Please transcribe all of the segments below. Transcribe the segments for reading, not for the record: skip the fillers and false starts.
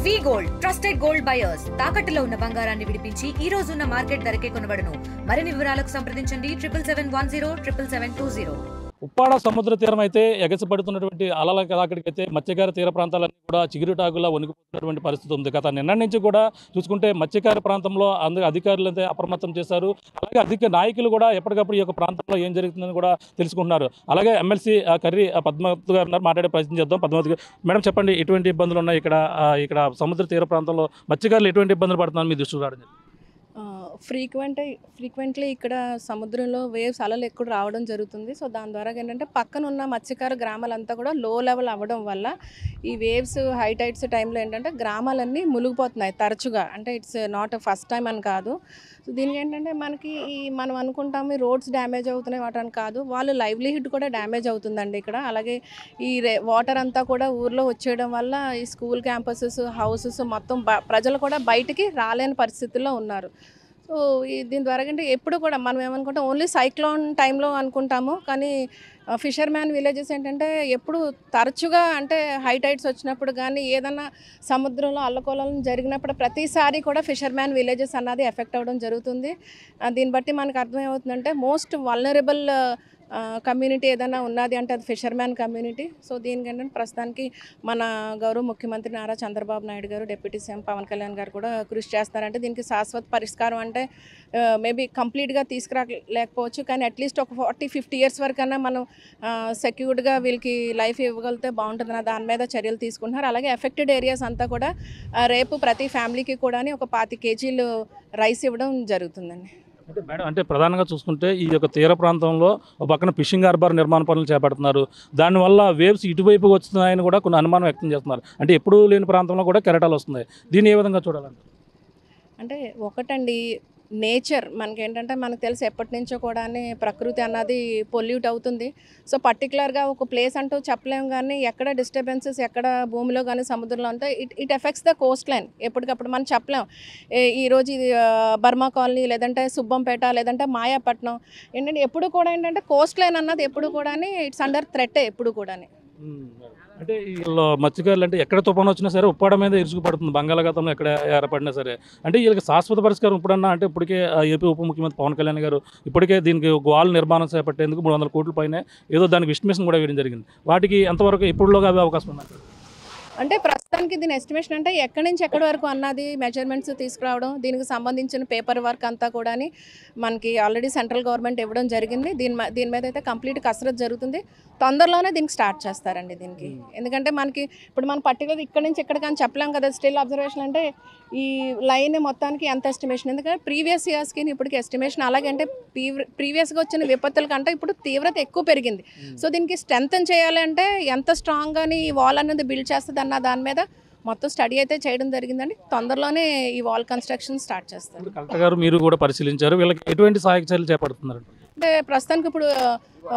వి gold trusted gold buyers తాకట్టులో ఉన్న బంగారాన్ని విడిపించి ఈ రోజు ఉన్న మార్కెట్ ధరకే కొనబడును. మరిన్ని వివరాలకు సంప్రదించండి 77107720. ఉప్పాడ సముద్ర తీరం అయితే ఎగసిపడుతున్నటువంటి అలల తాకిడికైతే మత్స్యకార తీర ప్రాంతాలన్నీ కూడా చిగురుటాకులా వణికిపోతున్నటువంటి పరిస్థితి ఉంది. గత నిన్న నుంచి కూడా చూసుకుంటే మత్స్యకార ప్రాంతంలో అధికారులు అయితే అప్రమత్తం చేశారు. అలాగే అధిక నాయకులు కూడా ఎప్పటికప్పుడు ఈ యొక్క ప్రాంతంలో ఏం జరుగుతుందని కూడా తెలుసుకుంటున్నారు. అలాగే ఎమ్మెల్సీ కర్రీ పద్మావతి గారు మాట్లాడే ప్రయత్నం చేద్దాం. పద్మావతి గారు, మేడం చెప్పండి, ఎటువంటి ఇబ్బందులు ఉన్నాయి ఇక్కడ సముద్ర తీర ప్రాంతంలో మత్స్యకారులు ఎటువంటి ఇబ్బందులు పడుతున్నారు మీ దృష్టికి రావడం? ఫ్రీక్వెంట్లీ ఇక్కడ సముద్రంలో వేవ్స్ అలలు ఎక్కువ రావడం జరుగుతుంది. సో దాని ద్వారా ఏంటంటే పక్కన ఉన్న మత్స్యకార గ్రామాలంతా కూడా లో లెవెల్ అవ్వడం వల్ల ఈ వేవ్స్ హై టైడ్స్ టైంలో ఏంటంటే గ్రామాలన్నీ మునిగిపోతున్నాయి తరచుగా. అంటే ఇట్స్ నాట్ ఫస్ట్ టైం అని కాదు. సో దీనికి ఏంటంటే మనం అనుకుంటాము రోడ్స్ డ్యామేజ్ అవుతున్నాయి వాటని కాదు, వాళ్ళ లైవ్లీహుడ్ కూడా డ్యామేజ్ అవుతుందండి ఇక్కడ. అలాగే ఈ వాటర్ అంతా కూడా ఊర్లో వచ్చేయడం వల్ల ఈ స్కూల్ క్యాంపసెస్ హౌసెస్ మొత్తం ప్రజలు కూడా బయటికి రాలేని పరిస్థితుల్లో ఉన్నారు. సో దీని ద్వారా అంటే ఎప్పుడు కూడా మనం ఏమనుకుంటాం ఓన్లీ సైక్లోన్ టైంలో అనుకుంటాము, కానీ ఫిషర్మ్యాన్ విలేజెస్ ఏంటంటే ఎప్పుడు తరచుగా అంటే హై టైడ్స్ వచ్చినప్పుడు కానీ ఏదన్నా సముద్రంలో అల్లకొల్లం జరిగినప్పుడు ప్రతిసారి కూడా ఫిషర్మ్యాన్ విలేజెస్ అన్నది ఎఫెక్ట్ అవ్వడం జరుగుతుంది. దీన్ని బట్టి మనకు అర్థమవుతుందంటే మోస్ట్ వల్నరబుల్ కమ్యూనిటీ ఏదైనా ఉన్నది అంటే అది ఫిషర్మ్యాన్ కమ్యూనిటీ. సో దీనికి ఏంటంటే ప్రస్తుతానికి మన గౌరవ ముఖ్యమంత్రి నారా చంద్రబాబు నాయుడు గారు, డిప్యూటీ సీఎం పవన్ కళ్యాణ్ గారు కూడా కృషి చేస్తున్నారంటే దీనికి శాశ్వత పరిష్కారం అంటే మేబీ కంప్లీట్గా తీసుకురాలేకపోవచ్చు, కానీ అట్లీస్ట్ ఒక 40-50 years వరకన్నా మనం సెక్యూర్డ్గా వీళ్ళకి లైఫ్ ఇవ్వగలిగితే బాగుంటుంది. దాని మీద చర్యలు తీసుకుంటున్నారు. అలాగే ఎఫెక్టెడ్ ఏరియాస్ అంతా కూడా రేపు ప్రతి ఫ్యామిలీకి కూడా ఒక 25 kg రైస్ ఇవ్వడం జరుగుతుందండి. అంటే మేడం, అంటే ప్రధానంగా చూసుకుంటే ఈ యొక్క తీర ప్రాంతంలో ఒక పక్కన ఫిషింగ్ హార్బర్ నిర్మాణ పనులు చేపడుతున్నారు. దానివల్ల వేవ్స్ ఇటువైపు వస్తున్నాయని కూడా కొన్ని అనుమానం వ్యక్తం చేస్తున్నారు. అంటే ఎప్పుడూ లేని ప్రాంతంలో కూడా కెరటాలు వస్తున్నాయి. దీన్ని ఏ విధంగా చూడాలంటే? అంటే ఒకటండి, నేచర్ మనకేంటంటే మనకు తెలిసి ఎప్పటి నుంచో కూడా ప్రకృతి అన్నది పొల్యూట్ అవుతుంది. సో పర్టికులర్గా ఒక ప్లేస్ అంటూ చెప్పలేము, కానీ ఎక్కడ డిస్టర్బెన్సెస్ ఎక్కడ భూమిలో కానీ సముద్రంలో ఉంటే it effects the Coast line. ఎప్పటికప్పుడు మనం చెప్పలేం ఈరోజు ఇది బర్మా కాలనీ లేదంటే సుబ్బంపేట లేదంటే మాయాపట్నం ఏంటంటే ఎప్పుడు కూడా ఏంటంటే కోస్ట్ లైన్ అన్నది ఎప్పుడు కూడా ఇట్స్ అండర్ థ్రెట్టే ఎప్పుడు కూడా. అంటే వీళ్ళు మత్స్యకారులు అంటే ఎక్కడ తుఫాను వచ్చినా సరే ఉప్పాడ మీద ఇరుసుకుపడుతుంది, బంగాళాఖాతంలో ఎక్కడ ఏర్పడినా సరే. అంటే వీళ్ళకి శాశ్వత పరిష్కారం ఇప్పుడన్నా అంటే ఇప్పటికే ఏపీ ఉప ముఖ్యమంత్రి పవన్ కళ్యాణ్ గారు ఇప్పటికే దీనికి వాల్ నిర్మాణం చేపట్టేందుకు 300 కోట్ల పైన ఏదో దానికి ఎస్టిమేషన్ కూడా వేయడం జరిగింది. వాటికి ఎంతవరకు ఎప్పుడులోగా అవే అవకాశం ఉంది? అంటే ప్రస్తుతానికి దీని ఎస్టిమేషన్ అంటే ఎక్కడి నుంచి ఎక్కడి వరకు అన్నది మెజర్మెంట్స్ తీసుకురావడం, దీనికి సంబంధించిన పేపర్ వర్క్ అంతా కూడా మనకి ఆల్రెడీ సెంట్రల్ గవర్నమెంట్ ఇవ్వడం జరిగింది. దీని మీద అయితే కంప్లీట్ కసరత్ జరుగుతుంది. తొందరలోనే దీనికి స్టార్ట్ చేస్తారండి దీనికి. ఎందుకంటే మనకి ఇప్పుడు మనం పర్టికులర్ ఇక్కడి నుంచి ఎక్కడ కానీ చెప్పలేం కదా. స్టిల్ అబ్జర్వేషన్ అంటే ఈ లైన్ మొత్తానికి ఎంత ఎస్టిమేషన్, ఎందుకంటే ప్రీవియస్ ఇయర్స్కి ఇప్పటికి ఎస్టిమేషన్ అలాగే అంటే ప్రీవియస్గా వచ్చిన విపత్తుల కంటే ఇప్పుడు తీవ్రత ఎక్కువ పెరిగింది. సో దీనికి స్ట్రెంగ్తన్ చేయాలి అంటే ఎంత స్ట్రాంగ్గా ఈ వాల్ అనేది బిల్డ్ చేస్తుంది అన్న దాని మీద మొత్తం స్టడీ అయితే చేయడం జరిగిందండి. తొందరలోనే ఈ వాల్ కన్స్ట్రక్షన్ స్టార్ట్ చేస్తారు. కలెక్టర్ గారు మీరు కూడా పరిశీలించారు, వీళ్ళకి ఎటువంటి సహాయక చర్యలు చేపడుతున్నారు? అంటే ప్రస్తుతానికి ఇప్పుడు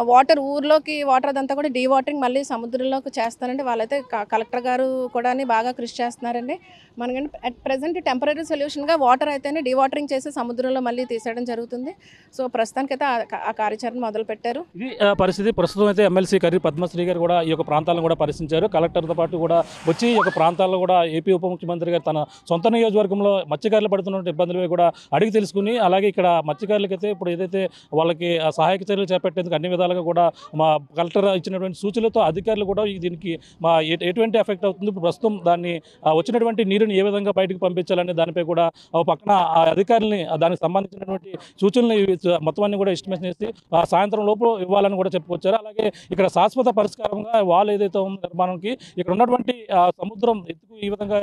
వాటర్ ఊర్లోకి వాటర్ అదంతా కూడా డీవాటరింగ్ మళ్ళీ సముద్రంలోకి చేస్తారండి. వాళ్ళైతే కలెక్టర్ గారు కూడా బాగా కృషి చేస్తున్నారండి. మనకంటే అట్ ప్రజెంట్ టెంపరీ సొల్యూషన్గా వాటర్ అయితేనే డీవాటరింగ్ చేసి సముద్రంలో మళ్ళీ తీసేయడం జరుగుతుంది. సో ప్రస్తుతానికైతే ఆ కార్యాచరణ మొదలు పెట్టారు. ఇది పరిస్థితి. ప్రస్తుతం అయితే ఎమ్మెల్సీ కర్రీ పద్మశ్రీ గారు కూడా ఈ యొక్క ప్రాంతాలను కూడా పరిశీలించారు. కలెక్టర్తో పాటు కూడా వచ్చి ఈ యొక్క ప్రాంతాల్లో కూడా ఏపీ ఉప ముఖ్యమంత్రి గారు తన సొంత నియోజకవర్గంలో మత్స్యకారులు పడుతున్న ఇబ్బందులు కూడా అడిగి తెలుసుకుని, అలాగే ఇక్కడ మత్స్యకారులకైతే ఇప్పుడు ఏదైతే వాళ్ళకి సహాయక చర్యలు చేపట్టేందుకు అన్ని విధాలుగా కూడా మా కలెక్టర్ ఇచ్చినటువంటి సూచనలతో అధికారులు కూడా దీనికి ఎటువంటి ఎఫెక్ట్ అవుతుంది, ఇప్పుడు ప్రస్తుతం దాన్ని వచ్చినటువంటి నీరుని ఏ విధంగా బయటకు పంపించాలనే దానిపై కూడా పక్కన అధికారులని దానికి సంబంధించినటువంటి సూచనలు మొత్తం అన్ని కూడా ఎస్టిమేషన్ చేసి సాయంత్రం లోపు ఇవ్వాలని కూడా చెప్పుకొచ్చారు. అలాగే ఇక్కడ శాశ్వత పరిష్కారంగా వాల్ ఏదైతే ఉందో నిర్మాణంకి ఇక్కడ ఉన్నటువంటి సముద్రం ఎత్తుకు ఈ విధంగా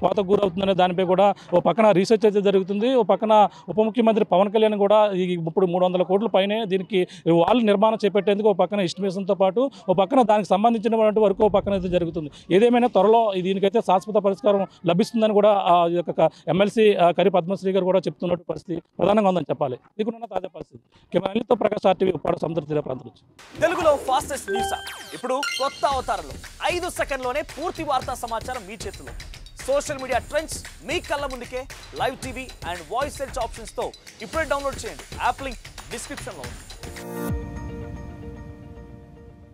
కోతకు గురవుతుందనే దానిపై కూడా ఓ పక్కన రీసెర్చ్ అయితే జరుగుతుంది. ఓ పక్కన ఉప ముఖ్యమంత్రి పవన్ కళ్యాణ్ కూడా ఇప్పుడు 300 కోట్ల పైనే దీనికి వాల్ నిర్మాణం చేపట్టేందుకు ఓ పక్కన ఎస్టిమేషన్తో పాటు ఓ పక్కన దానికి సంబంధించినటువంటి వరకు ఓ పక్కన అయితే జరుగుతుంది. ఏదేమైనా త్వరలో దీనికైతే శాశ్వత పరిష్కారం లభిస్తుందని కూడా ఈ యొక్క ఎమ్మెల్సీ కరి పద్మశ్రీ గారు కూడా చెప్తున్నట్టు పరిస్థితి ప్రధానంగా ఉందని చెప్పాలి. ఇదికున్న తాజా పరిస్థితి. కెమెరాతో ప్రకాష్ RTV ఉప్పాడ సముద్ర తీర ప్రాంతం నుంచి. తెలుగులో ఫాస్టెస్ట్ న్యూస్ ఇప్పుడు కొత్త అవతారంలో 5 సెకండ్లోనే పూర్తి వార్తా సమాచారం మీ చేతిలో. సోషల్ మీడియా ట్రెండ్స్ మీ కళ్ళ ముందుకే live TV and voice search ఆప్షన్స్తో ఇప్పుడే డౌన్లోడ్ చేయండి. యాప్ లింక్ డిస్క్రిప్షన్లో ఉంది.